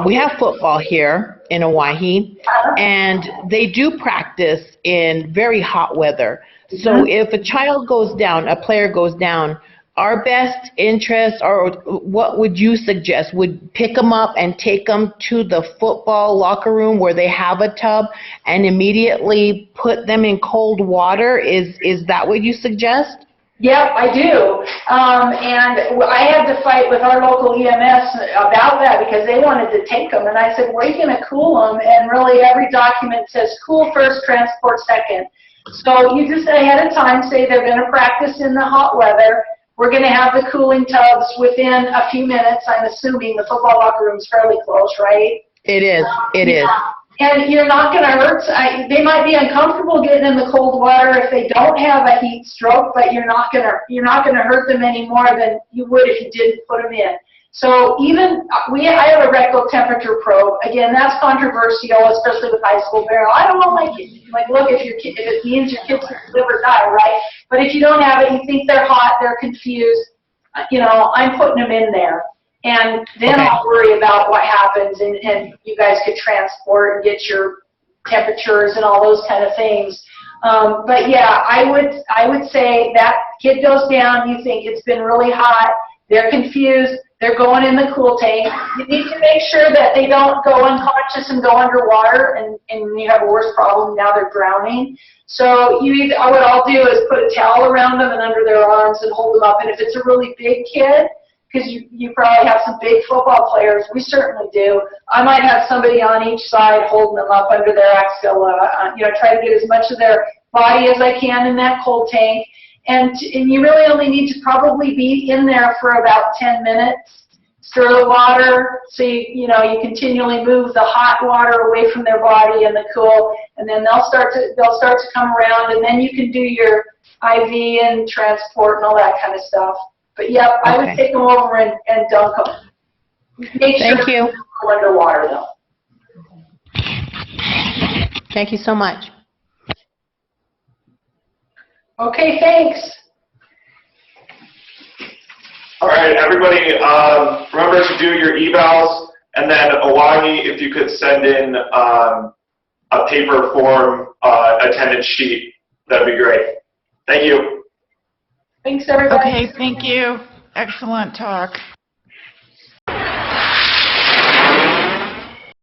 we have football here in Hawaii, and they do practice in very hot weather. So if a child goes down, a player goes down, our best interest, or what would you suggest? Would pick them up and take them to the football locker room where they have a tub and immediately put them in cold water? Is that what you suggest? Yep, I do. And I had to fight with our local EMS about that because they wanted to take them. And I said, where are you going to cool them? And really every document says cool first, transport second. So you just ahead of time say they're going to practice in the hot weather. We're going to have the cooling tubs within a few minutes. I'm assuming the football locker room's fairly close, right? It is. It is. And you're not going to hurt. They might be uncomfortable getting in the cold water if they don't have a heat stroke, but you're not going to hurt them any more than you would if you didn't put them in. So even I have a rectal temperature probe. Again, that's controversial, especially with high school barrel. I don't know, like look, if it means your kids will live or die, right? But if you don't have it, you think they're hot, they're confused. I'm putting them in there. And then I'll worry about what happens, and you guys could transport and get your temperatures and all those kind of things. But yeah, I would say that kid goes down, you think it's been really hot, they're confused, they're going in the cool tank. You need to make sure that they don't go unconscious and go underwater, and you have a worse problem, now they're drowning. So what I'll do is put a towel around them and under their arms and hold them up. And if it's a really big kid, because you probably have some big football players. We certainly do. I might have somebody on each side holding them up under their axilla. Try to get as much of their body as I can in that cold tank. And you really only need to probably be in there for about 10 minutes. Stir the water, so you continually move the hot water away from their body and the cool, and then they'll start to come around, and then you can do your IV and transport and all that kind of stuff. But yeah, I would take them over and dunk them. Make sure Thank you. they go underwater though. Thank you so much. Okay, thanks. All right, everybody, remember to do your evals, and then Awagi, if you could send in a paper form attendance sheet, that'd be great. Thank you. Thanks, everybody. Okay, thank you. Excellent talk.